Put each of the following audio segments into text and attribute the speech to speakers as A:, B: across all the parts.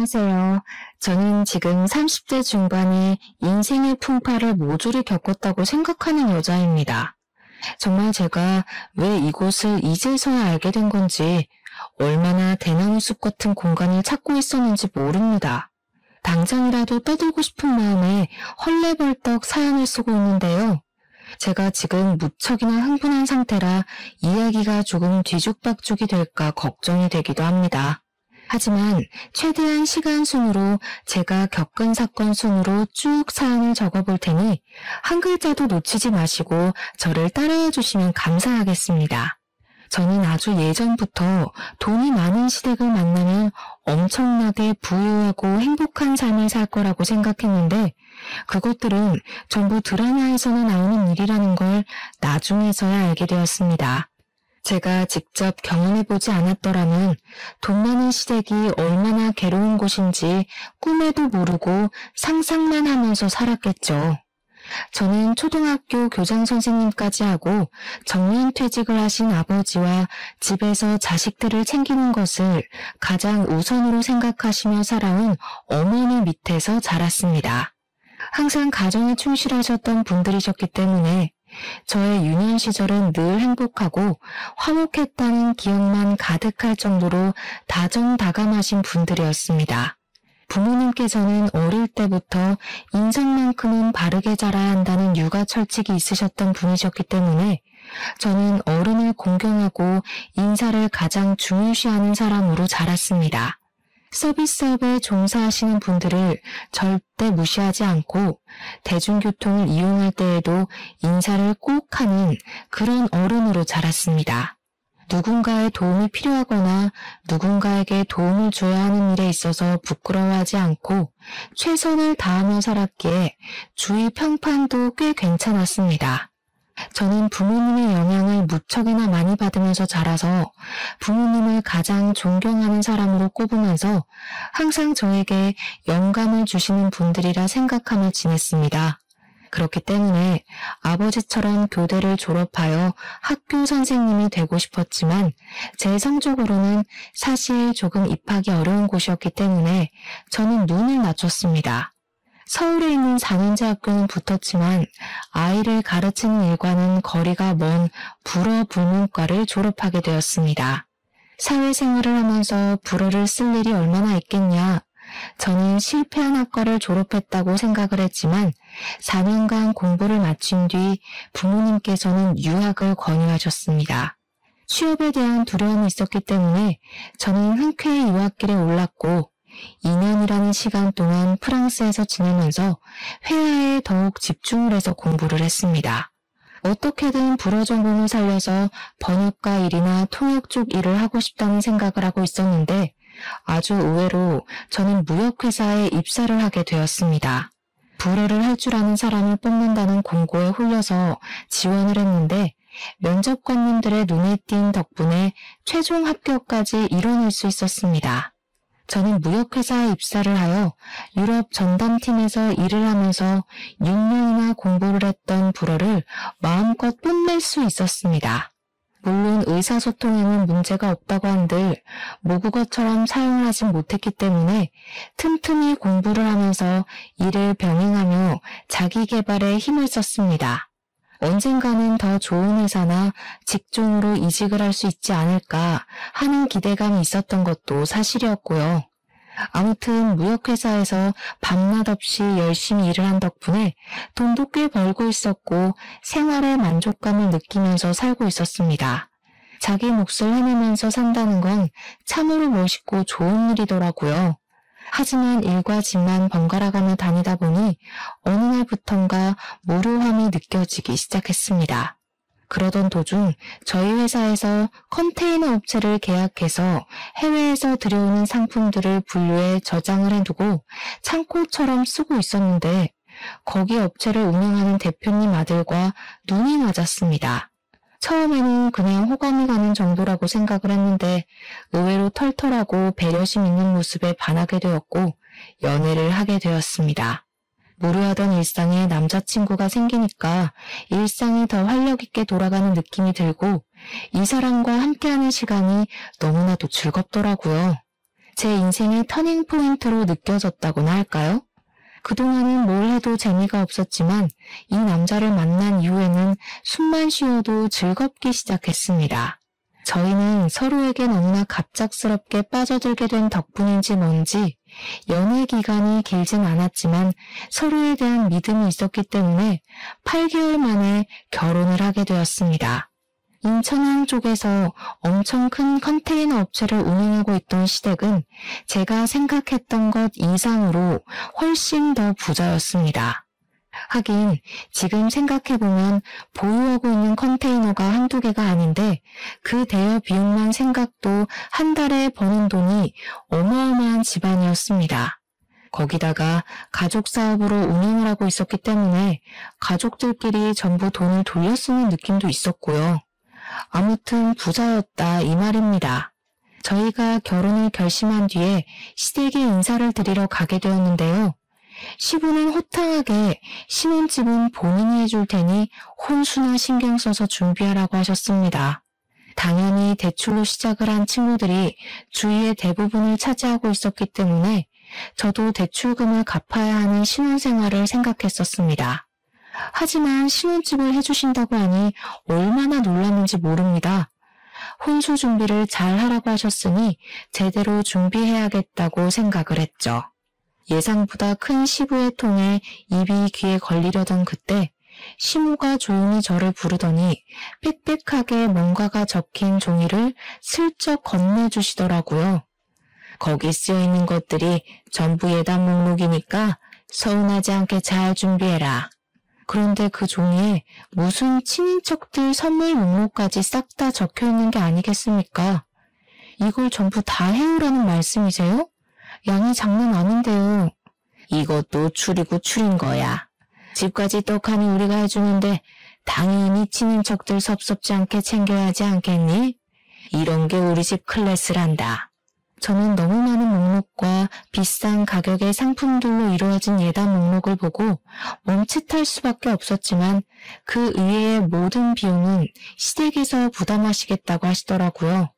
A: 안녕하세요. 저는 지금 30대 중반에 인생의 풍파를 모조리 겪었다고 생각하는 여자입니다. 정말 제가 왜 이곳을 이제서야 알게 된 건지, 얼마나 대나무숲 같은 공간을 찾고 있었는지 모릅니다. 당장이라도 떠들고 싶은 마음에 헐레벌떡 사연을 쓰고 있는데요. 제가 지금 무척이나 흥분한 상태라 이야기가 조금 뒤죽박죽이 될까 걱정이 되기도 합니다. 하지만 최대한 시간 순으로 제가 겪은 사건 순으로 쭉 사연을 적어볼 테니 한 글자도 놓치지 마시고 저를 따라해 주시면 감사하겠습니다. 저는 아주 예전부터 돈이 많은 시댁을 만나면 엄청나게 부유하고 행복한 삶을 살 거라고 생각했는데, 그것들은 전부 드라마에서나 나오는 일이라는 걸 나중에서야 알게 되었습니다. 제가 직접 경험해보지 않았더라면 돈 많은 시댁이 얼마나 괴로운 곳인지 꿈에도 모르고 상상만 하면서 살았겠죠. 저는 초등학교 교장 선생님까지 하고 정년 퇴직을 하신 아버지와 집에서 자식들을 챙기는 것을 가장 우선으로 생각하시며 살아온 어머니 밑에서 자랐습니다. 항상 가정에 충실하셨던 분들이셨기 때문에 저의 유년 시절은 늘 행복하고 화목했다는 기억만 가득할 정도로 다정다감하신 분들이었습니다. 부모님께서는 어릴 때부터 인성만큼은 바르게 자라야 한다는 육아 철칙이 있으셨던 분이셨기 때문에 저는 어른을 공경하고 인사를 가장 중요시하는 사람으로 자랐습니다. 서비스업에 종사하시는 분들을 절대 무시하지 않고 대중교통을 이용할 때에도 인사를 꼭 하는 그런 어른으로 자랐습니다. 누군가의 도움이 필요하거나 누군가에게 도움을 줘야 하는 일에 있어서 부끄러워하지 않고 최선을 다하며 살았기에 주위 평판도 꽤 괜찮았습니다. 저는 부모님의 영향을 무척이나 많이 받으면서 자라서 부모님을 가장 존경하는 사람으로 꼽으면서 항상 저에게 영감을 주시는 분들이라 생각하며 지냈습니다. 그렇기 때문에 아버지처럼 교대를 졸업하여 학교 선생님이 되고 싶었지만 제 성적으로는 사실 조금 입학이 어려운 곳이었기 때문에 저는 눈을 낮췄습니다. 서울에 있는 4년제 학교는 붙었지만 아이를 가르치는 일과는 거리가 먼 불어불문과를 졸업하게 되었습니다. 사회생활을 하면서 불어를 쓸 일이 얼마나 있겠냐. 저는 실패한 학과를 졸업했다고 생각을 했지만 4년간 공부를 마친 뒤 부모님께서는 유학을 권유하셨습니다. 취업에 대한 두려움이 있었기 때문에 저는 흔쾌히 유학길에 올랐고 2년이라는 시간 동안 프랑스에서 지내면서 회화에 더욱 집중을 해서 공부를 했습니다. 어떻게든 불어 전공을 살려서 번역가 일이나 통역 쪽 일을 하고 싶다는 생각을 하고 있었는데 아주 의외로 저는 무역회사에 입사를 하게 되었습니다. 불어를 할 줄 아는 사람을 뽑는다는 공고에 홀려서 지원을 했는데 면접관님들의 눈에 띈 덕분에 최종 합격까지 이뤄낼 수 있었습니다. 저는 무역회사에 입사를 하여 유럽 전담팀에서 일을 하면서 6년이나 공부를 했던 불어를 마음껏 뽐낼 수 있었습니다. 물론 의사소통에는 문제가 없다고 한들 모국어처럼 사용을 하진 못했기 때문에 틈틈이 공부를 하면서 일을 병행하며 자기 개발에 힘을 썼습니다. 언젠가는 더 좋은 회사나 직종으로 이직을 할 수 있지 않을까 하는 기대감이 있었던 것도 사실이었고요. 아무튼 무역회사에서 밤낮 없이 열심히 일을 한 덕분에 돈도 꽤 벌고 있었고 생활의 만족감을 느끼면서 살고 있었습니다. 자기 몫을 해내면서 산다는 건 참으로 멋있고 좋은 일이더라고요. 하지만 일과 집만 번갈아가며 다니다 보니 어느 날부턴가 무료함이 느껴지기 시작했습니다. 그러던 도중 저희 회사에서 컨테이너 업체를 계약해서 해외에서 들여오는 상품들을 분류해 저장을 해두고 창고처럼 쓰고 있었는데 거기 업체를 운영하는 대표님 아들과 눈이 맞았습니다. 처음에는 그냥 호감이 가는 정도라고 생각을 했는데 의외로 털털하고 배려심 있는 모습에 반하게 되었고 연애를 하게 되었습니다. 무료하던 일상에 남자친구가 생기니까 일상이 더 활력 있게 돌아가는 느낌이 들고 이 사람과 함께하는 시간이 너무나도 즐겁더라고요. 제 인생의 터닝포인트로 느껴졌다고나 할까요? 그동안은 뭘 해도 재미가 없었지만 이 남자를 만난 이후에는 숨만 쉬어도 즐겁기 시작했습니다. 저희는 서로에게 너무나 갑작스럽게 빠져들게 된 덕분인지 뭔지 연애 기간이 길진 않았지만 서로에 대한 믿음이 있었기 때문에 8개월 만에 결혼을 하게 되었습니다. 인천항 쪽에서 엄청 큰 컨테이너 업체를 운영하고 있던 시댁은 제가 생각했던 것 이상으로 훨씬 더 부자였습니다. 하긴 지금 생각해보면 보유하고 있는 컨테이너가 한두 개가 아닌데 그 대여 비용만 생각도 한 달에 버는 돈이 어마어마한 집안이었습니다. 거기다가 가족 사업으로 운영을 하고 있었기 때문에 가족들끼리 전부 돈을 돌려 쓰는 느낌도 있었고요. 아무튼 부자였다 이 말입니다. 저희가 결혼을 결심한 뒤에 시댁에 인사를 드리러 가게 되었는데요. 시부는 호탕하게 신혼집은 본인이 해줄 테니 혼수나 신경 써서 준비하라고 하셨습니다. 당연히 대출로 시작을 한 친구들이 주위의 대부분을 차지하고 있었기 때문에 저도 대출금을 갚아야 하는 신혼생활을 생각했었습니다. 하지만 신혼집을 해주신다고 하니 얼마나 놀랐는지 모릅니다. 혼수 준비를 잘 하라고 하셨으니 제대로 준비해야겠다고 생각을 했죠. 예상보다 큰 시부의 톤에 입이 귀에 걸리려던 그때 시모가 조용히 저를 부르더니 빽빽하게 뭔가가 적힌 종이를 슬쩍 건네주시더라고요. 거기 쓰여있는 것들이 전부 예단 목록이니까 서운하지 않게 잘 준비해라. 그런데 그 종이에 무슨 친인척들 선물 목록까지 싹 다 적혀있는 게 아니겠습니까? 이걸 전부 다 해오라는 말씀이세요? 양이 장난 아닌데요. 이것도 추리고 추린 거야. 집까지 떡하니 우리가 해주는데 당연히 친인척들 섭섭지 않게 챙겨야 하지 않겠니? 이런 게 우리 집 클래스란다. 저는 너무 많은 목록과 비싼 가격의 상품들로 이루어진 예단 목록을 보고 멈칫할 수밖에 없었지만 그 의외의 모든 비용은 시댁에서 부담하시겠다고 하시더라고요.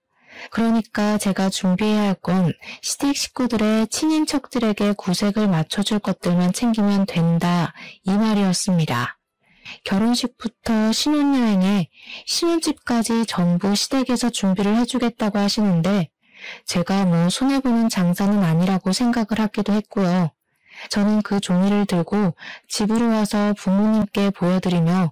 A: 그러니까 제가 준비해야 할 건 시댁 식구들의 친인척들에게 구색을 맞춰줄 것들만 챙기면 된다 이 말이었습니다. 결혼식부터 신혼여행에 신혼집까지 전부 시댁에서 준비를 해주겠다고 하시는데 제가 뭐 손해보는 장사는 아니라고 생각을 하기도 했고요. 저는 그 종이를 들고 집으로 와서 부모님께 보여드리며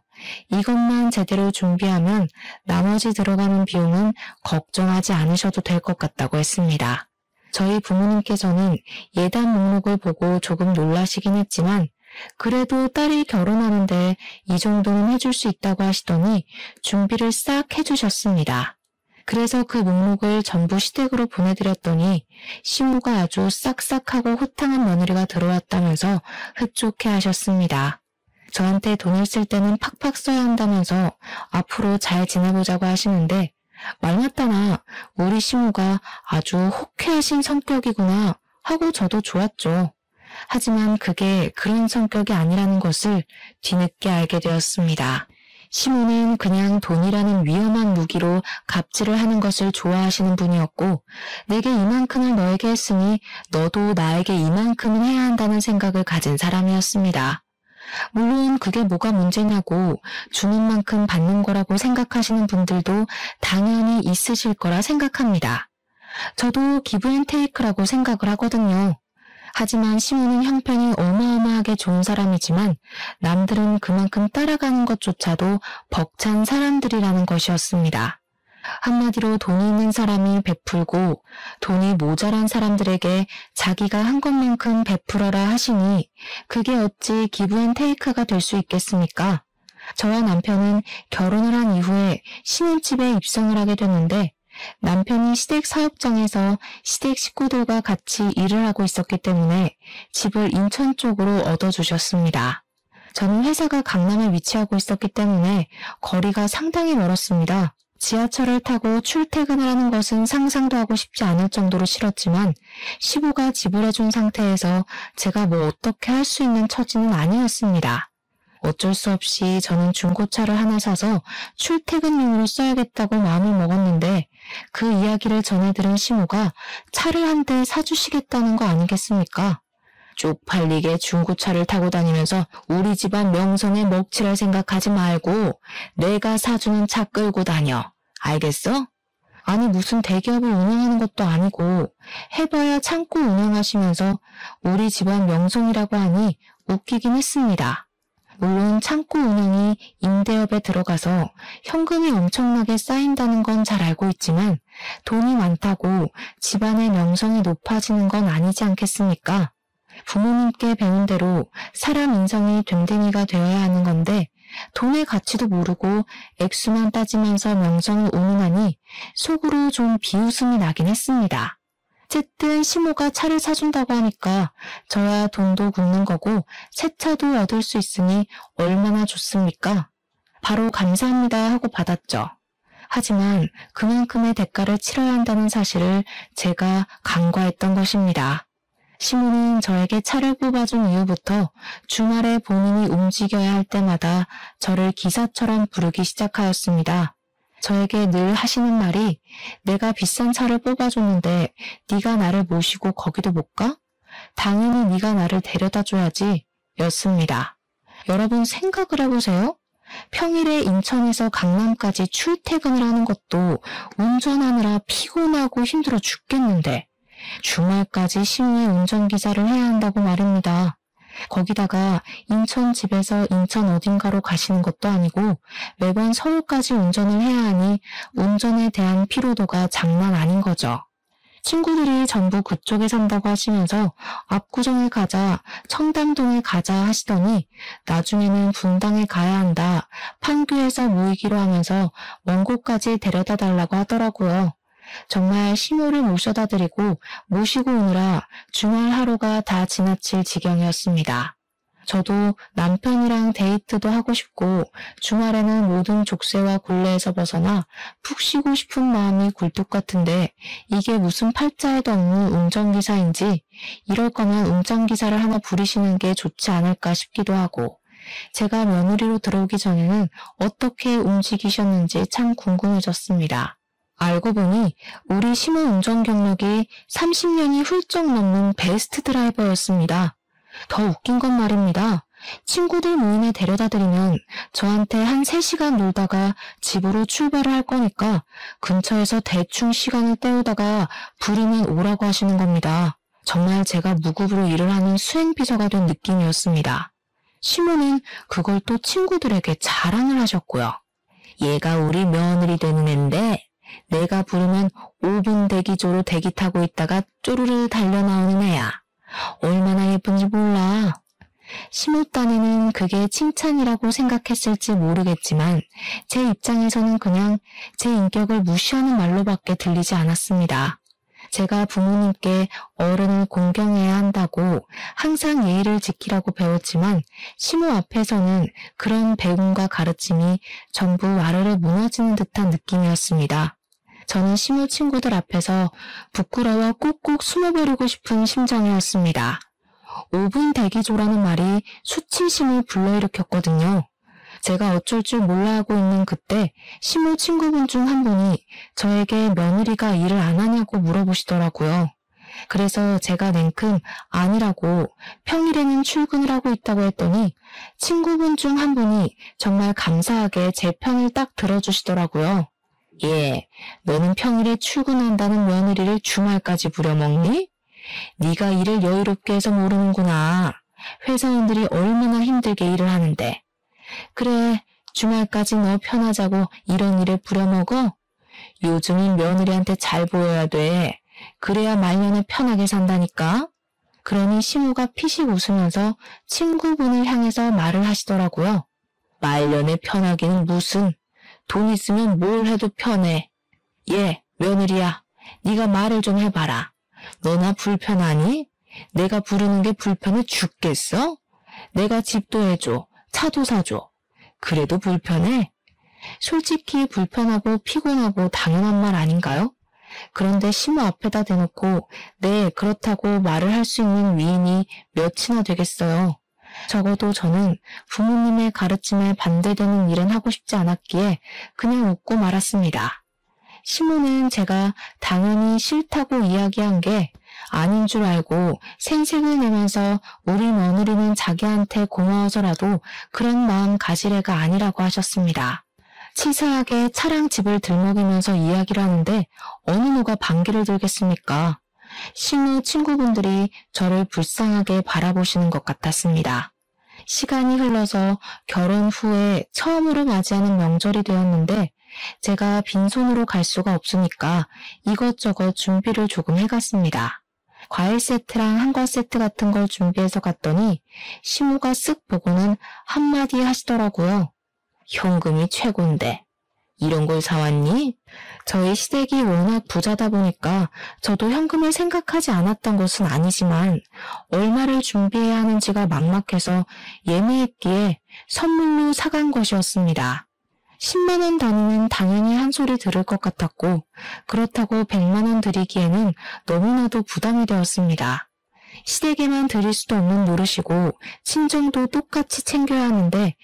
A: 이것만 제대로 준비하면 나머지 들어가는 비용은 걱정하지 않으셔도 될 것 같다고 했습니다. 저희 부모님께서는 예단 목록을 보고 조금 놀라시긴 했지만 그래도 딸이 결혼하는데 이 정도는 해줄 수 있다고 하시더니 준비를 싹 해주셨습니다. 그래서 그 목록을 전부 시댁으로 보내드렸더니 시모가 아주 싹싹하고 호탕한 며느리가 들어왔다면서 흡족해 하셨습니다. 저한테 돈을 쓸 때는 팍팍 써야 한다면서 앞으로 잘 지내보자고 하시는데 말 맞다나 우리 시모가 아주 호쾌하신 성격이구나 하고 저도 좋았죠. 하지만 그게 그런 성격이 아니라는 것을 뒤늦게 알게 되었습니다. 시모는 그냥 돈이라는 위험한 무기로 갑질을 하는 것을 좋아하시는 분이었고 내게 이만큼을 너에게 했으니 너도 나에게 이만큼은 해야 한다는 생각을 가진 사람이었습니다. 물론 그게 뭐가 문제냐고 주는 만큼 받는 거라고 생각하시는 분들도 당연히 있으실 거라 생각합니다. 저도 기브앤테이크라고 생각을 하거든요. 하지만 시모는 형편이 어마어마하게 좋은 사람이지만 남들은 그만큼 따라가는 것조차도 벅찬 사람들이라는 것이었습니다. 한마디로 돈이 있는 사람이 베풀고 돈이 모자란 사람들에게 자기가 한 것만큼 베풀어라 하시니 그게 어찌 기브앤테이크가 될 수 있겠습니까? 저와 남편은 결혼을 한 이후에 신혼집에 입성을 하게 됐는데 남편이 시댁 사업장에서 시댁 식구들과 같이 일을 하고 있었기 때문에 집을 인천 쪽으로 얻어주셨습니다. 저는 회사가 강남에 위치하고 있었기 때문에 거리가 상당히 멀었습니다. 지하철을 타고 출퇴근을 하는 것은 상상도 하고 싶지 않을 정도로 싫었지만 시부가 지불해준 상태에서 제가 뭐 어떻게 할 수 있는 처지는 아니었습니다. 어쩔 수 없이 저는 중고차를 하나 사서 출퇴근용으로 써야겠다고 마음을 먹었는데 그 이야기를 전해 들은 시모가 차를 한 대 사주시겠다는 거 아니겠습니까? 쪽팔리게 중고차를 타고 다니면서 우리 집안 명성에 먹칠할 생각하지 말고 내가 사주는 차 끌고 다녀. 알겠어? 아니 무슨 대기업을 운영하는 것도 아니고 해봐야 창고 운영하시면서 우리 집안 명성이라고 하니 웃기긴 했습니다. 물론 창고 운영이 임대업에 들어가서 현금이 엄청나게 쌓인다는 건 잘 알고 있지만 돈이 많다고 집안의 명성이 높아지는 건 아니지 않겠습니까? 부모님께 배운 대로 사람 인성이 됨됨이가 되어야 하는 건데 돈의 가치도 모르고 액수만 따지면서 명성을 운운하니 속으로 좀 비웃음이 나긴 했습니다. 어쨌든 시모가 차를 사준다고 하니까 저야 돈도 굳는 거고 새 차도 얻을 수 있으니 얼마나 좋습니까? 바로 감사합니다 하고 받았죠. 하지만 그만큼의 대가를 치러야 한다는 사실을 제가 간과했던 것입니다. 시모는 저에게 차를 뽑아준 이후부터 주말에 본인이 움직여야 할 때마다 저를 기사처럼 부르기 시작하였습니다. 저에게 늘 하시는 말이 내가 비싼 차를 뽑아줬는데 네가 나를 모시고 거기도 못 가? 당연히 네가 나를 데려다 줘야지 였습니다. 여러분 생각을 해보세요. 평일에 인천에서 강남까지 출퇴근을 하는 것도 운전하느라 피곤하고 힘들어 죽겠는데 주말까지 시위의 운전기사를 해야 한다고 말입니다. 거기다가 인천 집에서 인천 어딘가로 가시는 것도 아니고 매번 서울까지 운전을 해야 하니 운전에 대한 피로도가 장난 아닌 거죠. 친구들이 전부 그쪽에 산다고 하시면서 압구정에 가자, 청담동에 가자 하시더니 나중에는 분당에 가야 한다, 판교에서 모이기로 하면서 먼 곳까지 데려다 달라고 하더라고요. 정말 시모를 모셔다 드리고 모시고 오느라 주말 하루가 다 지나칠 지경이었습니다. 저도 남편이랑 데이트도 하고 싶고 주말에는 모든 족쇄와 굴레에서 벗어나 푹 쉬고 싶은 마음이 굴뚝 같은데 이게 무슨 팔자에도 없는 운전기사인지 이럴 거면 운전기사를 하나 부리시는 게 좋지 않을까 싶기도 하고 제가 며느리로 들어오기 전에는 어떻게 움직이셨는지 참 궁금해졌습니다. 알고 보니 우리 시모 운전 경력이 30년이 훌쩍 넘는 베스트 드라이버였습니다. 더 웃긴 건 말입니다. 친구들 모임에 데려다 드리면 저한테 한 3시간 놀다가 집으로 출발을 할 거니까 근처에서 대충 시간을 때우다가 부르면 오라고 하시는 겁니다. 정말 제가 무급으로 일을 하는 수행비서가 된 느낌이었습니다. 시모는 그걸 또 친구들에게 자랑을 하셨고요. 얘가 우리 며느리 되는 앤데 내가 부르면 5분 대기조로 대기 타고 있다가 쪼르르 달려 나오는 애야. 얼마나 예쁜지 몰라. 시모 딴에는 그게 칭찬이라고 생각했을지 모르겠지만 제 입장에서는 그냥 제 인격을 무시하는 말로밖에 들리지 않았습니다. 제가 부모님께 어른을 공경해야 한다고 항상 예의를 지키라고 배웠지만 시모 앞에서는 그런 배움과 가르침이 전부 와르르 무너지는 듯한 느낌이었습니다. 저는 시모 친구들 앞에서 부끄러워 꾹꾹 숨어버리고 싶은 심정이었습니다. 5분 대기조라는 말이 수치심을 불러일으켰거든요. 제가 어쩔 줄 몰라 하고 있는 그때 시모 친구분 중 한 분이 저에게 며느리가 일을 안 하냐고 물어보시더라고요. 그래서 제가 냉큼 아니라고 평일에는 출근을 하고 있다고 했더니 친구분 중 한 분이 정말 감사하게 제 편을 딱 들어주시더라고요. 예, 너는 평일에 출근한다는 며느리를 주말까지 부려먹니? 네가 일을 여유롭게 해서 모르는구나. 회사원들이 얼마나 힘들게 일을 하는데. 그래, 주말까지 너 편하자고 이런 일에 부려먹어? 요즘은 며느리한테 잘 보여야 돼. 그래야 말년에 편하게 산다니까. 그러니 시모가 피식 웃으면서 친구분을 향해서 말을 하시더라고요. 말년에 편하기는 무슨. 돈 있으면 뭘 해도 편해. 예, 며느리야, 네가 말을 좀 해봐라. 너나 불편하니? 내가 부르는 게 불편해 죽겠어? 내가 집도 해줘, 차도 사줘. 그래도 불편해? 솔직히 불편하고 피곤하고 당연한 말 아닌가요? 그런데 시모 앞에다 대놓고 네, 그렇다고 말을 할 수 있는 위인이 몇이나 되겠어요. 적어도 저는 부모님의 가르침에 반대되는 일은 하고 싶지 않았기에 그냥 웃고 말았습니다. 시모는 제가 당연히 싫다고 이야기한 게 아닌 줄 알고 생색을 내면서 우리 며느리는 자기한테 고마워서라도 그런 마음 가질 애가 아니라고 하셨습니다. 치사하게 차랑 집을 들먹이면서 이야기를 하는데 어느 누가 반기를 들겠습니까? 시모 친구분들이 저를 불쌍하게 바라보시는 것 같았습니다. 시간이 흘러서 결혼 후에 처음으로 맞이하는 명절이 되었는데 제가 빈손으로 갈 수가 없으니까 이것저것 준비를 조금 해갔습니다. 과일 세트랑 한과 세트 같은 걸 준비해서 갔더니 시모가 쓱 보고는 한마디 하시더라고요. 현금이 최고인데 이런 걸 사왔니? 저희 시댁이 워낙 부자다 보니까 저도 현금을 생각하지 않았던 것은 아니지만 얼마를 준비해야 하는지가 막막해서 예매했기에 선물로 사간 것이었습니다. 10만 원 단위는 당연히 한 소리 들을 것 같았고 그렇다고 100만 원 드리기에는 너무나도 부담이 되었습니다. 시댁에만 드릴 수도 없는 노릇이고 친정도 똑같이 챙겨야 하는데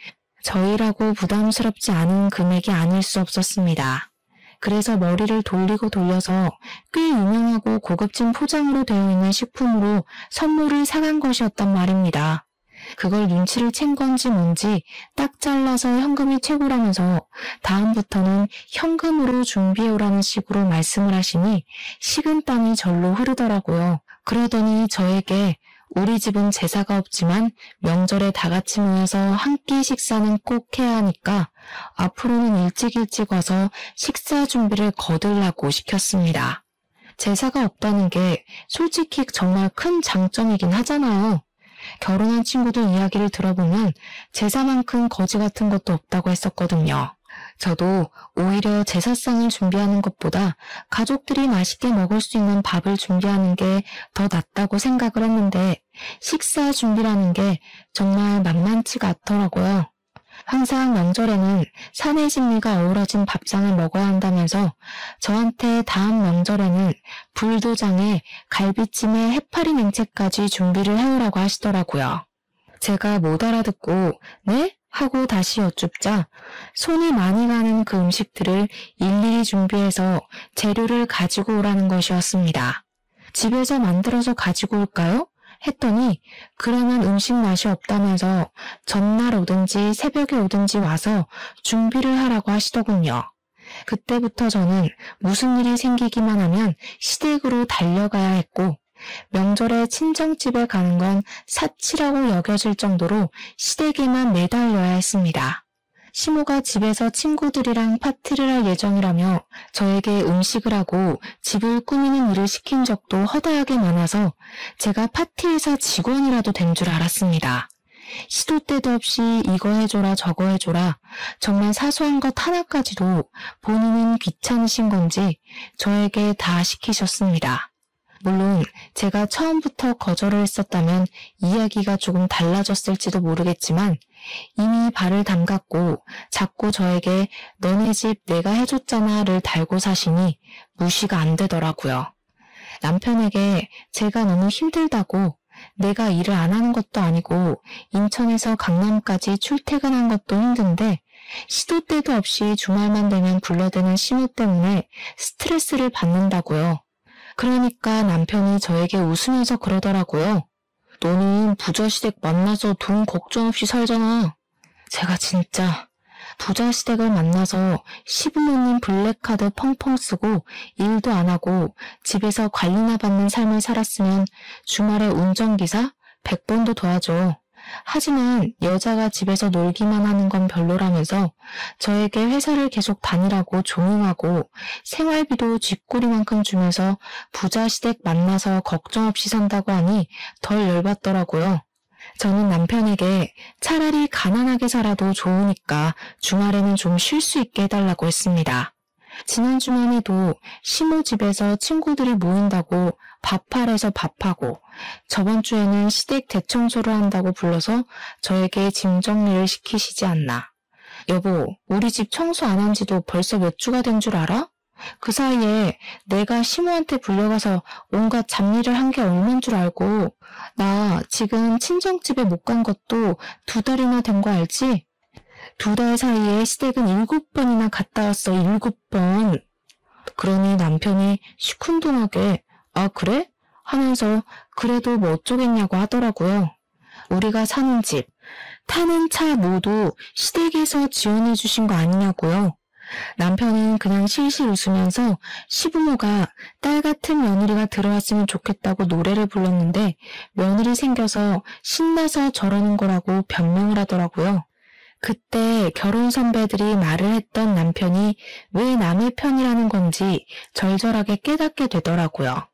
A: 저희라고 부담스럽지 않은 금액이 아닐 수 없었습니다. 그래서 머리를 돌리고 돌려서 꽤 유명하고 고급진 포장으로 되어 있는 식품으로 선물을 사간 것이었단 말입니다. 그걸 눈치를 챈 건지 뭔지 딱 잘라서 현금이 최고라면서 다음부터는 현금으로 준비해오라는 식으로 말씀을 하시니 식은땀이 절로 흐르더라고요. 그러더니 저에게 우리 집은 제사가 없지만 명절에 다 같이 모여서 한 끼 식사는 꼭 해야 하니까 앞으로는 일찍 와서 식사 준비를 거들라고 시켰습니다. 제사가 없다는 게 솔직히 정말 큰 장점이긴 하잖아요. 결혼한 친구들 이야기를 들어보면 제사만큼 거지 같은 것도 없다고 했었거든요. 저도 오히려 제사상을 준비하는 것보다 가족들이 맛있게 먹을 수 있는 밥을 준비하는 게 더 낫다고 생각을 했는데 식사 준비라는 게 정말 만만치가 않더라고요. 항상 명절에는 사내 진미가 어우러진 밥상을 먹어야 한다면서 저한테 다음 명절에는 불도장에 갈비찜에 해파리 냉채까지 준비를 해오라고 하시더라고요. 제가 못 알아듣고 네? 하고 다시 여쭙자 손이 많이 가는 그 음식들을 일일이 준비해서 재료를 가지고 오라는 것이었습니다. 집에서 만들어서 가지고 올까요? 했더니 그러면 음식 맛이 없다면서 전날 오든지 새벽에 오든지 와서 준비를 하라고 하시더군요. 그때부터 저는 무슨 일이 생기기만 하면 시댁으로 달려가야 했고 명절에 친정집에 가는 건 사치라고 여겨질 정도로 시댁에만 매달려야 했습니다. 시모가 집에서 친구들이랑 파티를 할 예정이라며 저에게 음식을 하고 집을 꾸미는 일을 시킨 적도 허다하게 많아서 제가 파티에서 직원이라도 된 줄 알았습니다. 시도 때도 없이 이거 해줘라 저거 해줘라 정말 사소한 것 하나까지도 본인은 귀찮으신 건지 저에게 다 시키셨습니다. 물론 제가 처음부터 거절을 했었다면 이야기가 조금 달라졌을지도 모르겠지만 이미 발을 담갔고 자꾸 저에게 너네 집 내가 해줬잖아를 달고 사시니 무시가 안 되더라고요. 남편에게 제가 너무 힘들다고 내가 일을 안 하는 것도 아니고 인천에서 강남까지 출퇴근한 것도 힘든데 시도 때도 없이 주말만 되면 불러대는 시모 때문에 스트레스를 받는다고요. 그러니까 남편이 저에게 웃으면서 그러더라고요. 너는 부자시댁 만나서 돈 걱정 없이 살잖아. 제가 진짜 부자시댁을 만나서 시부모님 블랙카드 펑펑 쓰고 일도 안 하고 집에서 관리나 받는 삶을 살았으면 주말에 운전기사 100번도 더 하죠. 하지만 여자가 집에서 놀기만 하는 건 별로라면서 저에게 회사를 계속 다니라고 종용하고 생활비도 쥐꼬리만큼 주면서 부자시댁 만나서 걱정 없이 산다고 하니 덜 열받더라고요. 저는 남편에게 차라리 가난하게 살아도 좋으니까 주말에는 좀 쉴 수 있게 해달라고 했습니다. 지난 주말에도 시모 집에서 친구들이 모인다고 밥할에서 밥하고 저번 주에는 시댁 대청소를 한다고 불러서 저에게 짐 정리를 시키시지 않나. 여보, 우리 집 청소 안 한 지도 벌써 몇 주가 된 줄 알아? 그 사이에 내가 시모한테 불려가서 온갖 잡일을 한 게 얼만 줄 알고 나 지금 친정집에 못 간 것도 2달이나 된 거 알지? 2달 사이에 시댁은 7번이나 갔다 왔어. 7번. 그러니 남편이 시큰둥하게 아 그래? 하면서 그래도 뭐 어쩌겠냐고 하더라고요. 우리가 사는 집, 타는 차 모두 시댁에서 지원해 주신 거 아니냐고요. 남편은 그냥 실실 웃으면서 시부모가 딸 같은 며느리가 들어왔으면 좋겠다고 노래를 불렀는데 며느리 생겨서 신나서 저러는 거라고 변명을 하더라고요. 그때 결혼 선배들이 말을 했던 남편이 왜 남의 편이라는 건지 절절하게 깨닫게 되더라고요.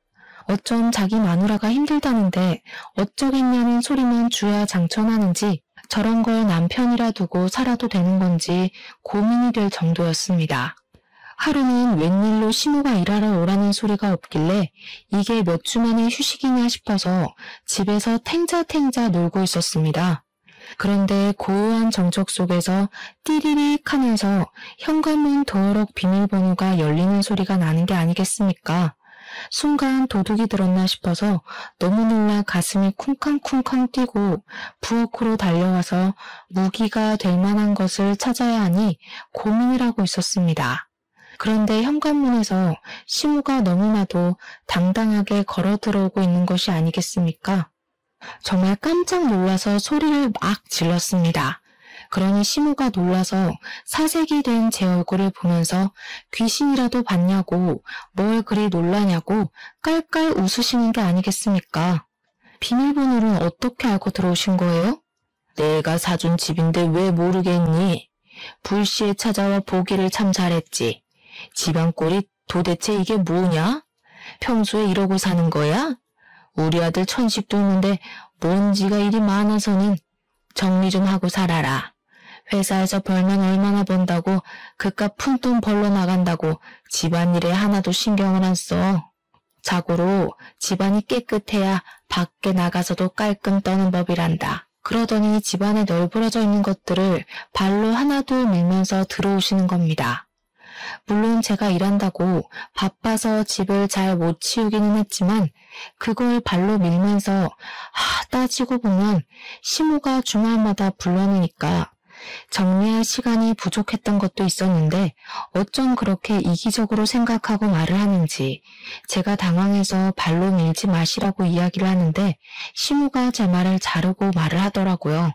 A: 어쩜 자기 마누라가 힘들다는데 어쩌겠냐는 소리만 주야장천하는지 저런 걸 남편이라 두고 살아도 되는 건지 고민이 될 정도였습니다. 하루는 웬일로 시모가 일하러 오라는 소리가 없길래 이게 몇 주 만에 휴식이냐 싶어서 집에서 탱자탱자 놀고 있었습니다. 그런데 고요한 정적 속에서 띠리릭 하면서 현관문 도어록 비밀번호가 열리는 소리가 나는 게 아니겠습니까? 순간 도둑이 들었나 싶어서 너무 놀라 가슴이 쿵쾅쿵쾅 뛰고 부엌으로 달려와서 무기가 될 만한 것을 찾아야 하니 고민을 하고 있었습니다. 그런데 현관문에서 시모가 너무나도 당당하게 걸어 들어오고 있는 것이 아니겠습니까? 정말 깜짝 놀라서 소리를 막 질렀습니다. 그러니 시모가 놀라서 사색이 된 제 얼굴을 보면서 귀신이라도 봤냐고 뭘 그리 놀라냐고 깔깔 웃으시는 게 아니겠습니까? 비밀번호를 어떻게 알고 들어오신 거예요? 내가 사준 집인데 왜 모르겠니? 불시에 찾아와 보기를 참 잘했지. 집안 꼴이 도대체 이게 뭐냐? 평소에 이러고 사는 거야? 우리 아들 천식도 있는데 먼지가 이리 많아서는 정리 좀 하고 살아라. 회사에서 벌면 얼마나 번다고 그깟 푼돈 벌러 나간다고 집안일에 하나도 신경을 안 써. 자고로 집안이 깨끗해야 밖에 나가서도 깔끔 떠는 법이란다. 그러더니 집안에 널브러져 있는 것들을 발로 하나둘 밀면서 들어오시는 겁니다. 물론 제가 일한다고 바빠서 집을 잘 못 치우기는 했지만 그걸 발로 밀면서 따지고 보면 시모가 주말마다 불러내니까 정리할 시간이 부족했던 것도 있었는데 어쩜 그렇게 이기적으로 생각하고 말을 하는지 제가 당황해서 발로 밀지 마시라고 이야기를 하는데 시모가 제 말을 자르고 말을 하더라고요.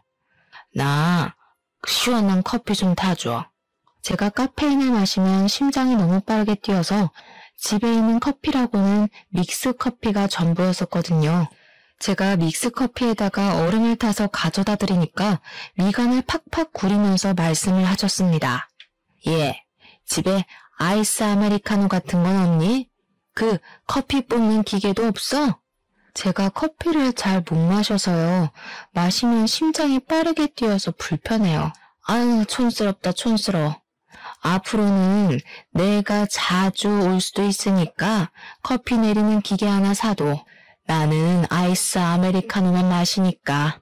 A: 나 시원한 커피 좀 타줘. 제가 카페인을 마시면 심장이 너무 빠르게 뛰어서 집에 있는 커피라고는 믹스커피가 전부였었거든요. 제가 믹스커피에다가 얼음을 타서 가져다 드리니까 미간을 팍팍 구리면서 말씀을 하셨습니다. 예, 집에 아이스 아메리카노 같은 건 없니? 그 커피 뽑는 기계도 없어? 제가 커피를 잘 못 마셔서요. 마시면 심장이 빠르게 뛰어서 불편해요. 아유, 촌스럽다, 촌스러워. 앞으로는 내가 자주 올 수도 있으니까 커피 내리는 기계 하나 사도. 나는 아이스 아메리카노만 마시니까.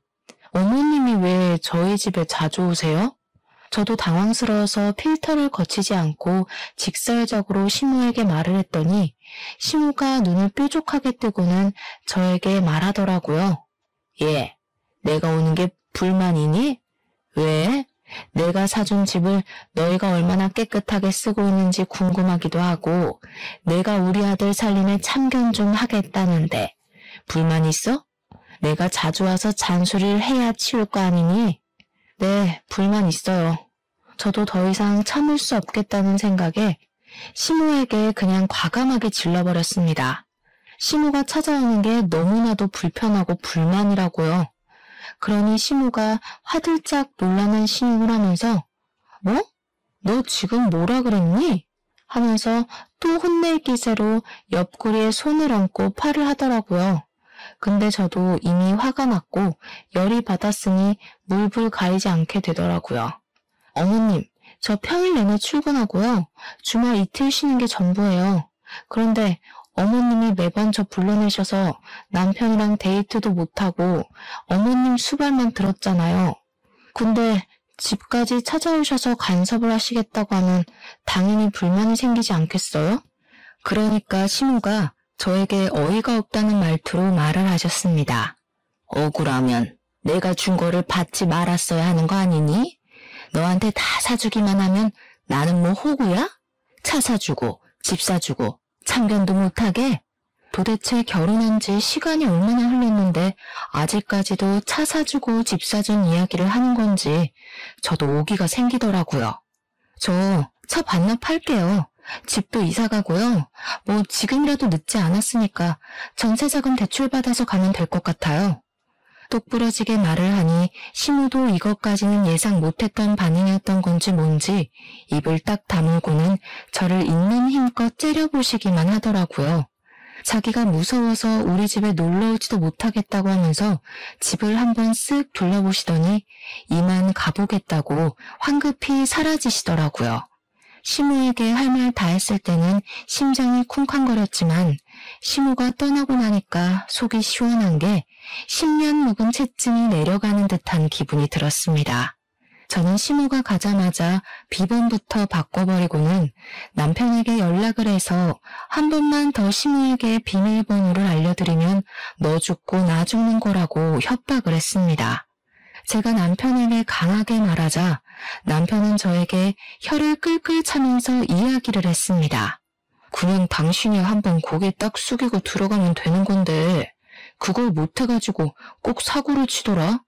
A: 어머님이 왜 저희 집에 자주 오세요? 저도 당황스러워서 필터를 거치지 않고 직설적으로 시모에게 말을 했더니 시모가 눈을 뾰족하게 뜨고는 저에게 말하더라고요. 예, 내가 오는 게 불만이니? 왜? 내가 사준 집을 너희가 얼마나 깨끗하게 쓰고 있는지 궁금하기도 하고 내가 우리 아들 살림에 참견 좀 하겠다는데 불만 있어? 내가 자주 와서 잔소리를 해야 치울 거 아니니? 네, 불만 있어요. 저도 더 이상 참을 수 없겠다는 생각에 시모에게 그냥 과감하게 질러버렸습니다. 시모가 찾아오는 게 너무나도 불편하고 불만이라고요. 그러니 시모가 화들짝 놀라는 신용을 하면서 뭐? 너 지금 뭐라 그랬니? 하면서 또 혼낼 기세로 옆구리에 손을 얹고 팔을 하더라고요. 근데 저도 이미 화가 났고 열이 받았으니 물불 가리지 않게 되더라고요. 어머님, 저 평일 내내 출근하고요. 주말 이틀 쉬는 게 전부예요. 그런데 어머님이 매번 저 불러내셔서 남편이랑 데이트도 못하고 어머님 수발만 들었잖아요. 근데 집까지 찾아오셔서 간섭을 하시겠다고 하면 당연히 불만이 생기지 않겠어요? 그러니까 시무가 저에게 어이가 없다는 말투로 말을 하셨습니다. 억울하면 내가 준 거를 받지 말았어야 하는 거 아니니? 너한테 다 사주기만 하면 나는 뭐 호구야? 차 사주고 집 사주고 참견도 못하게? 도대체 결혼한 지 시간이 얼마나 흘렀는데 아직까지도 차 사주고 집 사준 이야기를 하는 건지 저도 오기가 생기더라고요. 저 차 반납할게요. 집도 이사 가고요. 뭐 지금이라도 늦지 않았으니까 전세자금 대출받아서 가면 될 것 같아요. 똑부러지게 말을 하니 시무도 이것까지는 예상 못했던 반응이었던 건지 뭔지 입을 딱 다물고는 저를 있는 힘껏 째려보시기만 하더라고요. 자기가 무서워서 우리 집에 놀러오지도 못하겠다고 하면서 집을 한번 쓱 둘러보시더니 이만 가보겠다고 황급히 사라지시더라고요. 시무에게 할 말 다 했을 때는 심장이 쿵쾅거렸지만 시무가 떠나고 나니까 속이 시원한 게 10년 묵은 채증이 내려가는 듯한 기분이 들었습니다. 저는 시무가 가자마자 비번부터 바꿔버리고는 남편에게 연락을 해서 한 번만 더 시무에게 비밀번호를 알려드리면 너 죽고 나 죽는 거라고 협박을 했습니다. 제가 남편에게 강하게 말하자 남편은 저에게 혀를 끌끌 차면서 이야기를 했습니다. 그냥 당신이 한번 고개 딱 숙이고 들어가면 되는 건데 그걸 못해가지고 꼭 사고를 치더라.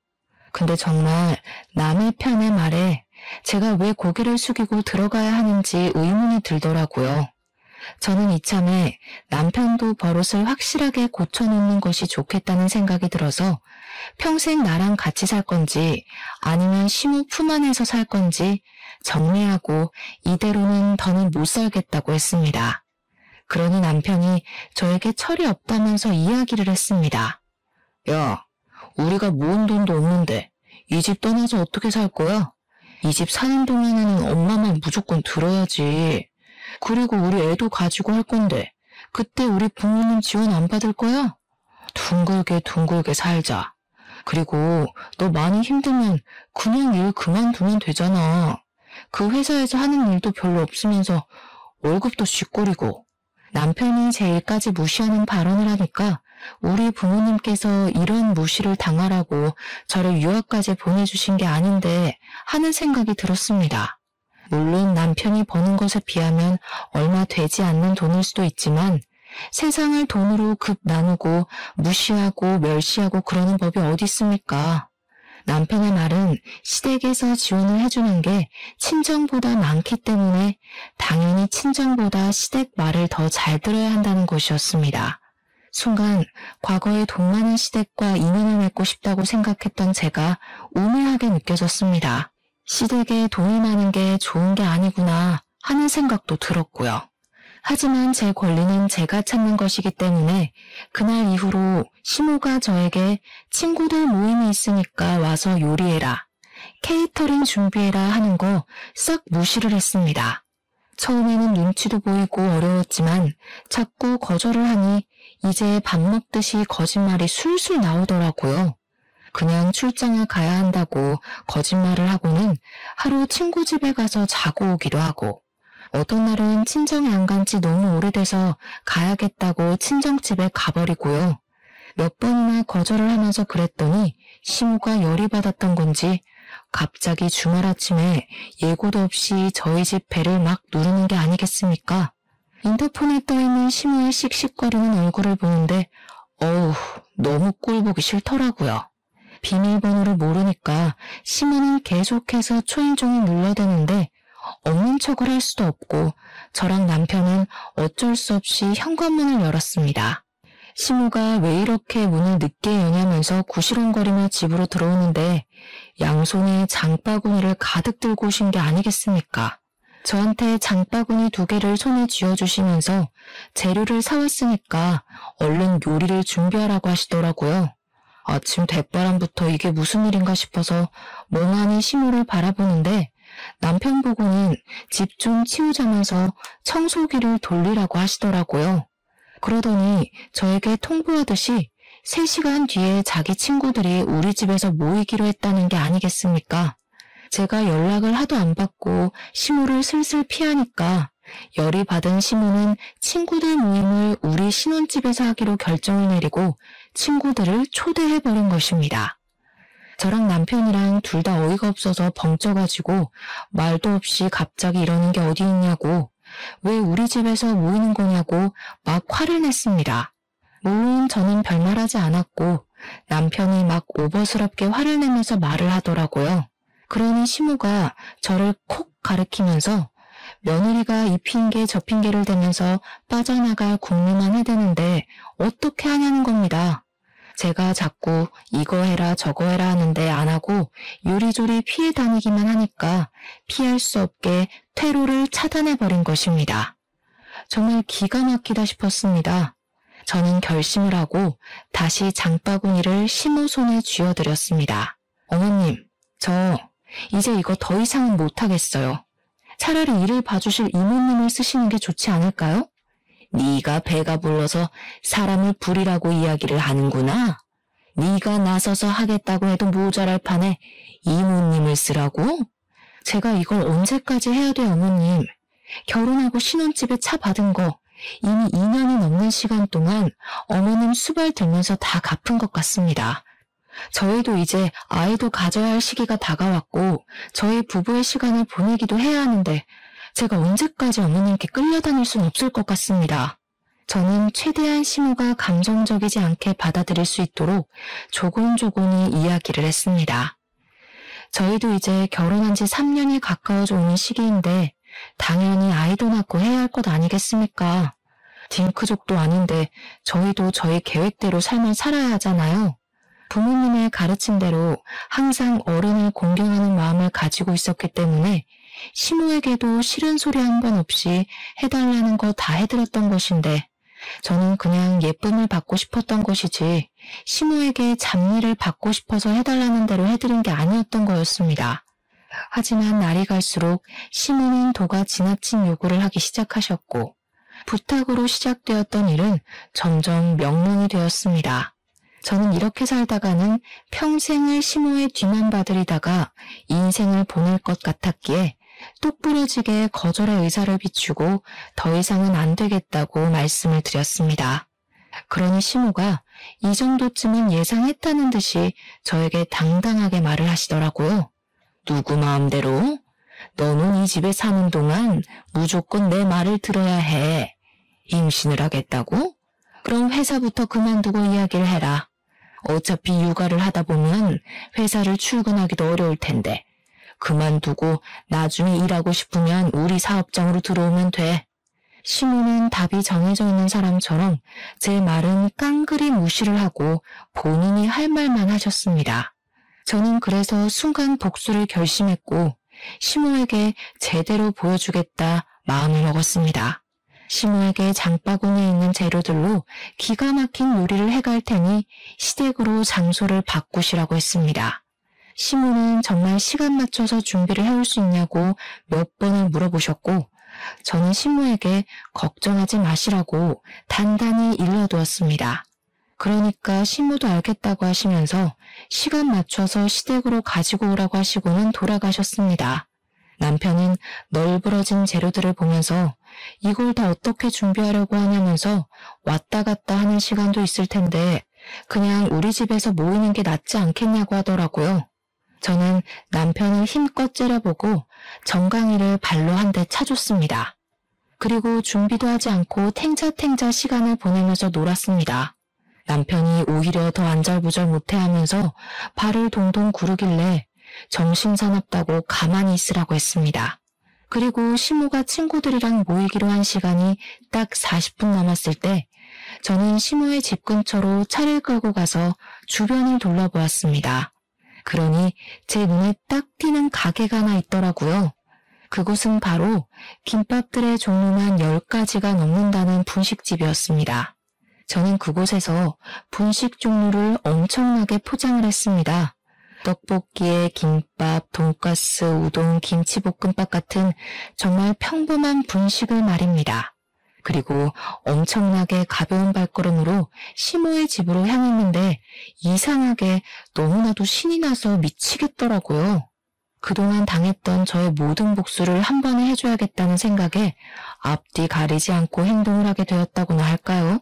A: 근데 정말 남의 편의 말에 제가 왜 고개를 숙이고 들어가야 하는지 의문이 들더라고요. 저는 이참에 남편도 버릇을 확실하게 고쳐놓는 것이 좋겠다는 생각이 들어서 평생 나랑 같이 살 건지 아니면 시무 품 안에서 살 건지 정리하고 이대로는 더는 못 살겠다고 했습니다. 그러니 남편이 저에게 철이 없다면서 이야기를 했습니다. 야, 우리가 모은 돈도 없는데 이 집 떠나서 어떻게 살 거야? 이 집 사는 동안에는 엄마 말 무조건 들어야지. 그리고 우리 애도 가지고 할 건데 그때 우리 부모님 지원 안 받을 거야? 둥글게 살자. 그리고 너 많이 힘들면 그냥 일 그만두면 되잖아. 그 회사에서 하는 일도 별로 없으면서 월급도 쥐꼬리고. 남편이 제 일까지 무시하는 발언을 하니까 우리 부모님께서 이런 무시를 당하라고 저를 유학까지 보내주신 게 아닌데 하는 생각이 들었습니다. 물론 남편이 버는 것에 비하면 얼마 되지 않는 돈일 수도 있지만 세상을 돈으로 급 나누고 무시하고 멸시하고 그러는 법이 어디 있습니까? 남편의 말은 시댁에서 지원을 해주는 게 친정보다 많기 때문에 당연히 친정보다 시댁 말을 더 잘 들어야 한다는 것이었습니다. 순간 과거의 돈 많은 시댁과 인연을 맺고 싶다고 생각했던 제가 우매하게 느껴졌습니다. 시댁에 돈이 많은 게 좋은 게 아니구나 하는 생각도 들었고요. 하지만 제 권리는 제가 찾는 것이기 때문에 그날 이후로 시모가 저에게 친구들 모임이 있으니까 와서 요리해라, 케이터링 준비해라 하는 거 싹 무시를 했습니다. 처음에는 눈치도 보이고 어려웠지만 자꾸 거절을 하니 이제 밥 먹듯이 거짓말이 술술 나오더라고요. 그냥 출장을 가야 한다고 거짓말을 하고는 하루 친구 집에 가서 자고 오기도 하고 어떤 날은 친정에 안 간 지 너무 오래돼서 가야겠다고 친정집에 가버리고요. 몇 번이나 거절을 하면서 그랬더니 시모가 열이 받았던 건지 갑자기 주말 아침에 예고도 없이 저희 집 배를 막 누르는 게 아니겠습니까? 인터폰에 떠있는 시모의 씩씩거리는 얼굴을 보는데 어우, 너무 꼴보기 싫더라고요. 비밀번호를 모르니까 시모는 계속해서 초인종을 눌러대는데 없는 척을 할 수도 없고 저랑 남편은 어쩔 수 없이 현관문을 열었습니다. 시모가 왜 이렇게 문을 늦게 여냐면서 구시렁거리며 집으로 들어오는데 양손에 장바구니를 가득 들고 오신 게 아니겠습니까? 저한테 장바구니 2개를 손에 쥐어주시면서 재료를 사왔으니까 얼른 요리를 준비하라고 하시더라고요. 아침 대바람부터 이게 무슨 일인가 싶어서 멍하니 시모를 바라보는데 남편 보고는 집 좀 치우자면서 청소기를 돌리라고 하시더라고요. 그러더니 저에게 통보하듯이 3시간 뒤에 자기 친구들이 우리 집에서 모이기로 했다는 게 아니겠습니까? 제가 연락을 하도 안 받고 시모를 슬슬 피하니까 열이 받은 시모는 친구들 모임을 우리 신혼집에서 하기로 결정을 내리고 친구들을 초대해버린 것입니다. 저랑 남편이랑 둘 다 어이가 없어서 벙쪄가지고 말도 없이 갑자기 이러는 게 어디 있냐고, 왜 우리 집에서 모이는 거냐고 막 화를 냈습니다. 물론 저는 별말하지 않았고 남편이 막 오버스럽게 화를 내면서 말을 하더라고요. 그러니 시모가 저를 콕 가리키면서 며느리가 이 핑계 저 핑계를 대면서 빠져나갈 궁리만 해대는데 어떻게 하냐는 겁니다. 제가 자꾸 이거 해라 저거 해라 하는데 안 하고 요리조리 피해 다니기만 하니까 피할 수 없게 퇴로를 차단해버린 것입니다. 정말 기가 막히다 싶었습니다. 저는 결심을 하고 다시 장바구니를 시모 손에 쥐어드렸습니다. 어머님, 저 이제 이거 더 이상은 못하겠어요. 차라리 일을 봐주실 이모님을 쓰시는 게 좋지 않을까요? 네가 배가 불러서 사람을 부리라고 이야기를 하는구나. 네가 나서서 하겠다고 해도 모자랄 판에 이모님을 쓰라고? 제가 이걸 언제까지 해야 돼요, 어머님? 결혼하고 신혼집에 차 받은 거 이미 2년이 넘는 시간 동안 어머님 수발 들면서 다 갚은 것 같습니다. 저희도 이제 아이도 가져야 할 시기가 다가왔고 저희 부부의 시간을 보내기도 해야 하는데 제가 언제까지 어머님께 끌려다닐 순 없을 것 같습니다. 저는 최대한 시모가 감정적이지 않게 받아들일 수 있도록 조곤조곤히 이야기를 했습니다. 저희도 이제 결혼한 지 3년이 가까워져 오는 시기인데 당연히 아이도 낳고 해야 할 것 아니겠습니까? 딩크족도 아닌데 저희도 저희 계획대로 삶을 살아야 하잖아요. 부모님의 가르침대로 항상 어른을 공경하는 마음을 가지고 있었기 때문에 시모에게도 싫은 소리 한 번 없이 해달라는 거 다 해드렸던 것인데 저는 그냥 예쁨을 받고 싶었던 것이지 시모에게 잡일을 받고 싶어서 해달라는 대로 해드린 게 아니었던 거였습니다. 하지만 날이 갈수록 시모는 도가 지나친 요구를 하기 시작하셨고 부탁으로 시작되었던 일은 점점 명령이 되었습니다. 저는 이렇게 살다가는 평생을 시모의 뒤만 봐드리다가 인생을 보낼 것 같았기에 똑부러지게 거절의 의사를 비추고 더 이상은 안 되겠다고 말씀을 드렸습니다. 그러니 시모가 이 정도쯤은 예상했다는 듯이 저에게 당당하게 말을 하시더라고요. 누구 마음대로? 너는 이 집에 사는 동안 무조건 내 말을 들어야 해. 임신을 하겠다고? 그럼 회사부터 그만두고 이야기를 해라. 어차피 육아를 하다 보면 회사를 출근하기도 어려울 텐데 그만두고 나중에 일하고 싶으면 우리 사업장으로 들어오면 돼. 시모는 답이 정해져 있는 사람처럼 제 말은 깡그리 무시를 하고 본인이 할 말만 하셨습니다. 저는 그래서 순간 복수를 결심했고 시모에게 제대로 보여주겠다 마음을 먹었습니다. 시모에게 장바구니에 있는 재료들로 기가 막힌 요리를 해갈 테니 시댁으로 장소를 바꾸시라고 했습니다. 시모는 정말 시간 맞춰서 준비를 해올 수 있냐고 몇 번을 물어보셨고 저는 시모에게 걱정하지 마시라고 단단히 일러두었습니다. 그러니까 시모도 알겠다고 하시면서 시간 맞춰서 시댁으로 가지고 오라고 하시고는 돌아가셨습니다. 남편은 널브러진 재료들을 보면서 이걸 다 어떻게 준비하려고 하냐면서 왔다 갔다 하는 시간도 있을 텐데 그냥 우리 집에서 모이는 게 낫지 않겠냐고 하더라고요. 저는 남편을 힘껏 째려보고 정강이를 발로 한 대 차줬습니다. 그리고 준비도 하지 않고 탱자탱자 시간을 보내면서 놀았습니다. 남편이 오히려 더 안절부절 못해하면서 발을 동동 구르길래 정신사납다고 가만히 있으라고 했습니다. 그리고 시모가 친구들이랑 모이기로 한 시간이 딱 40분 남았을 때 저는 시모의 집 근처로 차를 끌고 가서 주변을 둘러보았습니다. 그러니 제 눈에 딱 띄는 가게가 하나 있더라고요. 그곳은 바로 김밥들의 종류만 10가지가 넘는다는 분식집이었습니다. 저는 그곳에서 분식 종류를 엄청나게 포장을 했습니다. 떡볶이에 김밥, 돈가스, 우동, 김치볶음밥 같은 정말 평범한 분식을 말입니다. 그리고 엄청나게 가벼운 발걸음으로 시모의 집으로 향했는데 이상하게 너무나도 신이 나서 미치겠더라고요. 그동안 당했던 저의 모든 복수를 한 번에 해줘야겠다는 생각에 앞뒤 가리지 않고 행동을 하게 되었다고나 할까요?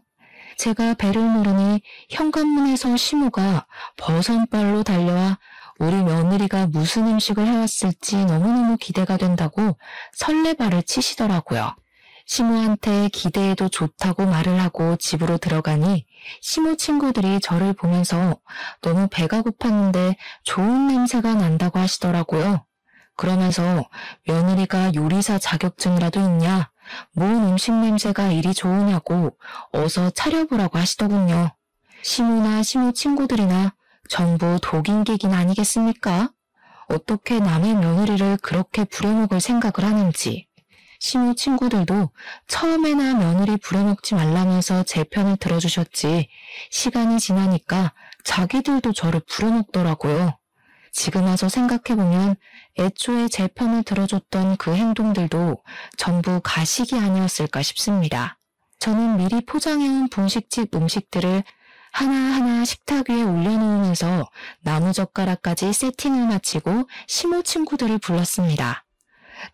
A: 제가 배를 누르니 현관문에서 시모가 버선발로 달려와 우리 며느리가 무슨 음식을 해왔을지 너무너무 기대가 된다고 설레발을 치시더라고요. 시모한테 기대해도 좋다고 말을 하고 집으로 들어가니 시모 친구들이 저를 보면서 너무 배가 고팠는데 좋은 냄새가 난다고 하시더라고요. 그러면서 며느리가 요리사 자격증이라도 있냐? 뭔 음식 냄새가 이리 좋으냐고 어서 차려보라고 하시더군요. 시모나 시모 친구들이나 전부 독인객인 아니겠습니까? 어떻게 남의 며느리를 그렇게 부려먹을 생각을 하는지. 시모 친구들도 처음에나 며느리 부려먹지 말라면서 제 편을 들어주셨지 시간이 지나니까 자기들도 저를 부려먹더라고요. 지금 와서 생각해보면 애초에 제 편을 들어줬던 그 행동들도 전부 가식이 아니었을까 싶습니다. 저는 미리 포장해온 분식집 음식들을 하나하나 식탁 위에 올려놓으면서 나무젓가락까지 세팅을 마치고 시모 친구들을 불렀습니다.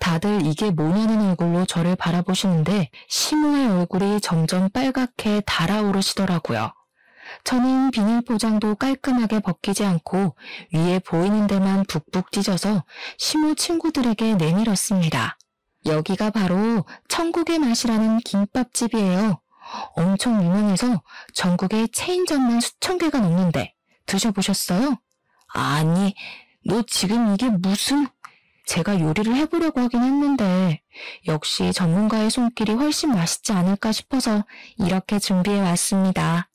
A: 다들 이게 뭐냐는 얼굴로 저를 바라보시는데 시모의 얼굴이 점점 빨갛게 달아오르시더라고요. 저는 비닐 포장도 깔끔하게 벗기지 않고 위에 보이는 데만 북북 찢어서 시모 친구들에게 내밀었습니다. 여기가 바로 천국의 맛이라는 김밥집이에요. 엄청 유명해서 전국에 체인점만 수천 개가 넘는데 드셔보셨어요? 아니, 너 지금 이게 무슨... 제가 요리를 해보려고 하긴 했는데 역시 전문가의 손길이 훨씬 맛있지 않을까 싶어서 이렇게 준비해 왔습니다.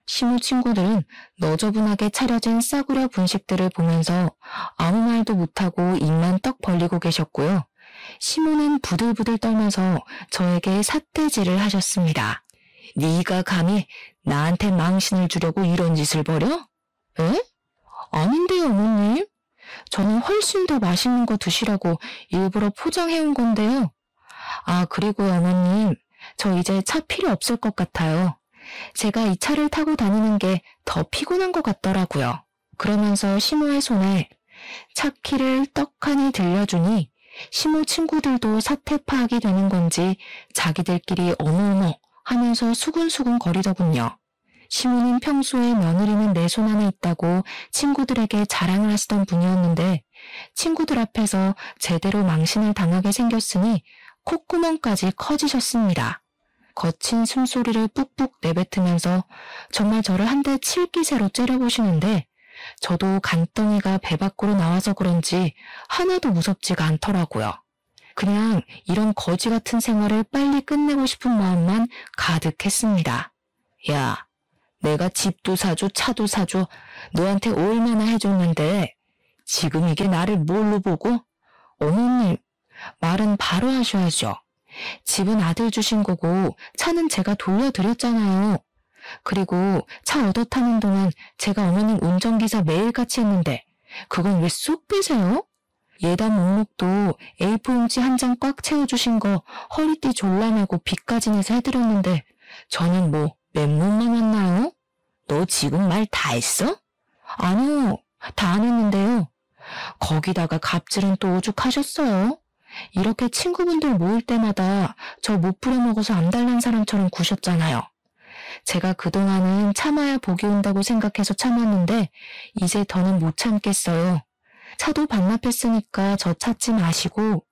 A: 시모 친구들은 너저분하게 차려진 싸구려 분식들을 보면서 아무 말도 못하고 입만 떡 벌리고 계셨고요. 시모는 부들부들 떨면서 저에게 삿대질을 하셨습니다. 네가 감히 나한테 망신을 주려고 이런 짓을 벌여? 에? 아닌데요, 어머님. 저는 훨씬 더 맛있는 거 드시라고 일부러 포장해온 건데요. 아, 그리고 어머님, 저 이제 차 필요 없을 것 같아요. 제가 이 차를 타고 다니는 게 더 피곤한 것 같더라고요. 그러면서 시모의 손에 차키를 떡하니 들려주니 시모 친구들도 사태 파악이 되는 건지 자기들끼리 어머어머 하면서 수근수근 거리더군요. 시모는 평소에 며느리는 내 손 안에 있다고 친구들에게 자랑을 하시던 분이었는데 친구들 앞에서 제대로 망신을 당하게 생겼으니 콧구멍까지 커지셨습니다. 거친 숨소리를 뿍뿍 내뱉으면서 정말 저를 한 대 칠 기세로 째려보시는데 저도 간덩이가 배 밖으로 나와서 그런지 하나도 무섭지가 않더라고요. 그냥 이런 거지 같은 생활을 빨리 끝내고 싶은 마음만 가득했습니다. 야, 내가 집도 사줘 차도 사줘 너한테 얼마나 해줬는데 지금 이게 나를 뭘로 보고? 어머님, 말은 바로 하셔야죠. 집은 아들 주신 거고 차는 제가 돌려드렸잖아요. 그리고 차 얻어 타는 동안 제가 어머님 운전기사 매일같이 했는데 그건 왜 쏙 빼세요? 예단 목록도 A4 용지 한 장 꽉 채워주신 거 허리띠 졸라매고 빚까지 내서 해드렸는데 저는 뭐 맨몸만 왔나요? 너 지금 말 다 했어? 아니요, 다 안 했는데요. 거기다가 갑질은 또 오죽하셨어요? 이렇게 친구분들 모일 때마다 저 못 부려먹어서 안달난 사람처럼 구셨잖아요. 제가 그동안은 참아야 복이 온다고 생각해서 참았는데 이제 더는 못 참겠어요. 차도 반납했으니까 저 찾지 마시고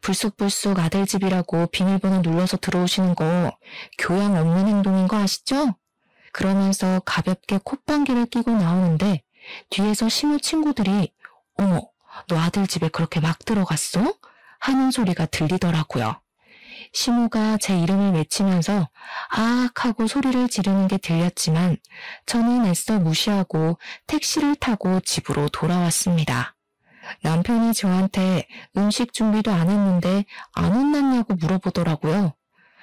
A: 불쑥불쑥 아들 집이라고 비밀번호 눌러서 들어오시는 거 교양 없는 행동인 거 아시죠? 그러면서 가볍게 콧방귀를 끼고 나오는데 뒤에서 시모 친구들이 어머, 너 아들 집에 그렇게 막 들어갔어? 하는 소리가 들리더라고요. 시모가 제 이름을 외치면서 아악 하고 소리를 지르는 게 들렸지만 저는 애써 무시하고 택시를 타고 집으로 돌아왔습니다. 남편이 저한테 음식 준비도 안 했는데 안 혼났냐고 물어보더라고요.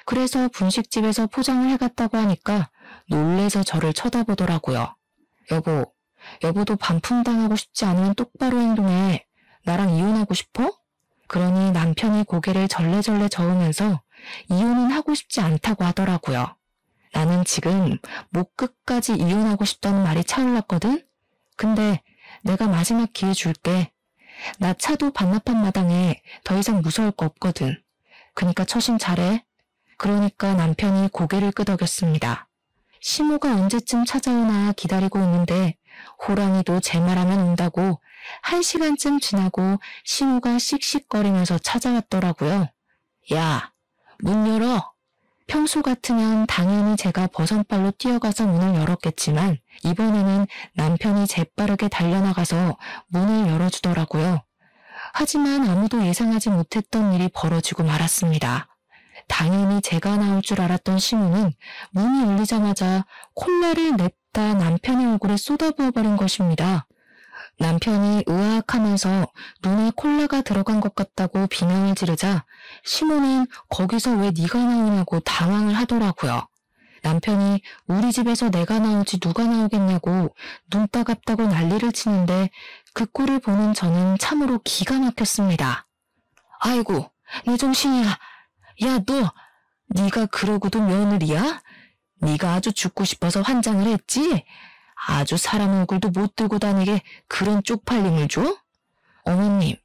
A: 그래서 분식집에서 포장을 해갔다고 하니까 놀래서 저를 쳐다보더라고요. 여보도 반품당하고 싶지 않으면 똑바로 행동해. 나랑 이혼하고 싶어? 그러니 남편이 고개를 절레절레 저으면서 이혼은 하고 싶지 않다고 하더라고요. 나는 지금 목 끝까지 이혼하고 싶다는 말이 차올랐거든? 근데 내가 마지막 기회 줄게. 나 차도 반납한 마당에 더 이상 무서울 거 없거든. 그니까 처신 잘해. 그러니까 남편이 고개를 끄덕였습니다. 시모가 언제쯤 찾아오나 기다리고 있는데 호랑이도 제 말하면 온다고 1시간쯤 지나고 시모가 씩씩거리면서 찾아왔더라고요. 야, 문 열어. 평소 같으면 당연히 제가 버선발로 뛰어가서 문을 열었겠지만 이번에는 남편이 재빠르게 달려나가서 문을 열어주더라고요. 하지만 아무도 예상하지 못했던 일이 벌어지고 말았습니다. 당연히 제가 나올 줄 알았던 시모는 문이 열리자마자 콜라를 냅다 남편의 얼굴에 쏟아부어버린 것입니다. 남편이 으악하면서 눈에 콜라가 들어간 것 같다고 비명을 지르자 시모는 거기서 왜 네가 나오냐고 당황을 하더라고요. 남편이 우리 집에서 내가 나오지 누가 나오겠냐고 눈 따갑다고 난리를 치는데 그 꼴을 보는 저는 참으로 기가 막혔습니다. 아이고, 내 정신이야. 야, 너, 네가 그러고도 며느리야? 네가 아주 죽고 싶어서 환장을 했지? 아주 사람 얼굴도 못 들고 다니게 그런 쪽팔림을 줘? 어머님,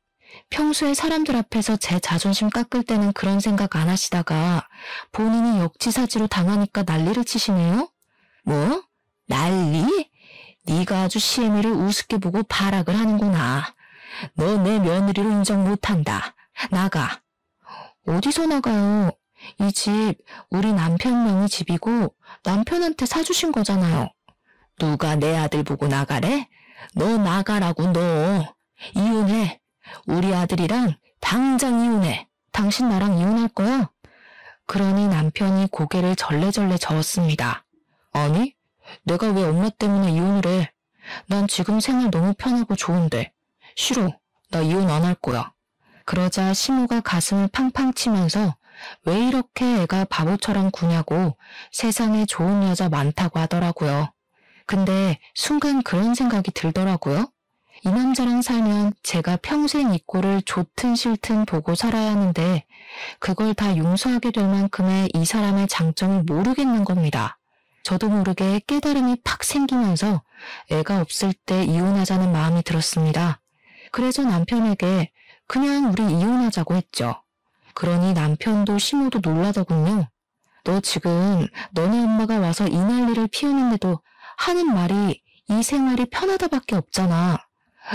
A: 평소에 사람들 앞에서 제 자존심 깎을 때는 그런 생각 안 하시다가 본인이 역지사지로 당하니까 난리를 치시네요? 뭐? 난리? 네가 아주 시애미를 우습게 보고 발악을 하는구나. 너 내 며느리로 인정 못한다. 나가. 어디서 나가요? 이 집 우리 남편 명의 집이고 남편한테 사주신 거잖아요. 누가 내 아들 보고 나가래? 너 나가라고 너. 이혼해. 우리 아들이랑 당장 이혼해. 당신 나랑 이혼할 거야? 그러니 남편이 고개를 절레절레 저었습니다. 아니, 내가 왜 엄마 때문에 이혼을 해? 난 지금 생활 너무 편하고 좋은데. 싫어. 나 이혼 안 할 거야. 그러자 시모가 가슴을 팡팡 치면서 왜 이렇게 애가 바보처럼 구냐고 세상에 좋은 여자 많다고 하더라고요. 근데 순간 그런 생각이 들더라고요. 이 남자랑 살면 제가 평생 이 꼴을 좋든 싫든 보고 살아야 하는데 그걸 다 용서하게 될 만큼의 이 사람의 장점을 모르겠는 겁니다. 저도 모르게 깨달음이 팍 생기면서 애가 없을 때 이혼하자는 마음이 들었습니다. 그래서 남편에게 그냥 우리 이혼하자고 했죠. 그러니 남편도 시모도 놀라더군요. 너 지금 너네 엄마가 와서 이 난리를 피우는데도 하는 말이 이 생활이 편하다밖에 없잖아.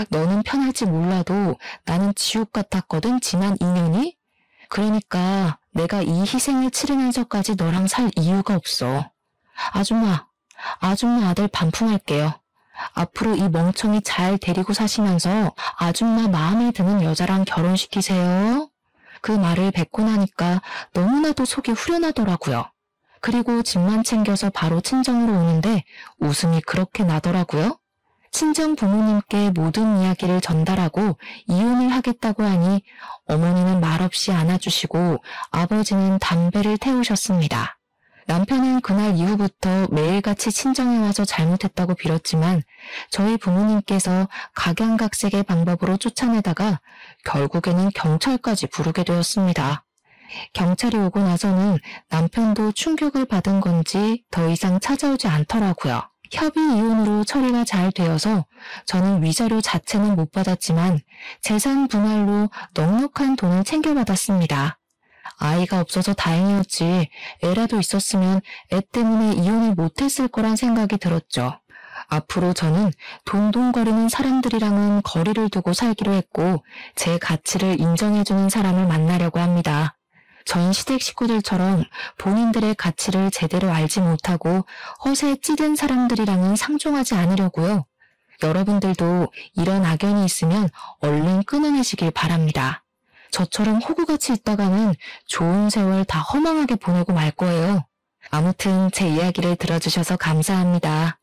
A: 너는 편할지 몰라도 나는 지옥 같았거든 지난 2년이? 그러니까 내가 이 희생을 치르면서까지 너랑 살 이유가 없어. 아줌마 아들 반품할게요. 앞으로 이 멍청이 잘 데리고 사시면서 아줌마 마음에 드는 여자랑 결혼시키세요. 그 말을 뱉고 나니까 너무나도 속이 후련하더라고요. 그리고 집만 챙겨서 바로 친정으로 오는데 웃음이 그렇게 나더라고요. 친정 부모님께 모든 이야기를 전달하고 이혼을 하겠다고 하니 어머니는 말없이 안아주시고 아버지는 담배를 태우셨습니다. 남편은 그날 이후부터 매일같이 친정에 와서 잘못했다고 빌었지만 저희 부모님께서 각양각색의 방법으로 쫓아내다가 결국에는 경찰까지 부르게 되었습니다. 경찰이 오고 나서는 남편도 충격을 받은 건지 더 이상 찾아오지 않더라고요. 협의 이혼으로 처리가 잘 되어서 저는 위자료 자체는 못 받았지만 재산 분할로 넉넉한 돈을 챙겨받았습니다. 아이가 없어서 다행이었지 애라도 있었으면 애 때문에 이혼을 못했을 거란 생각이 들었죠. 앞으로 저는 동동거리는 사람들이랑은 거리를 두고 살기로 했고 제 가치를 인정해주는 사람을 만나려고 합니다. 전 시댁 식구들처럼 본인들의 가치를 제대로 알지 못하고 허세에 찌든 사람들이랑은 상종하지 않으려고요. 여러분들도 이런 악연이 있으면 얼른 끊어내시길 바랍니다. 저처럼 호구같이 있다가는 좋은 세월 다 허망하게 보내고 말 거예요. 아무튼 제 이야기를 들어주셔서 감사합니다.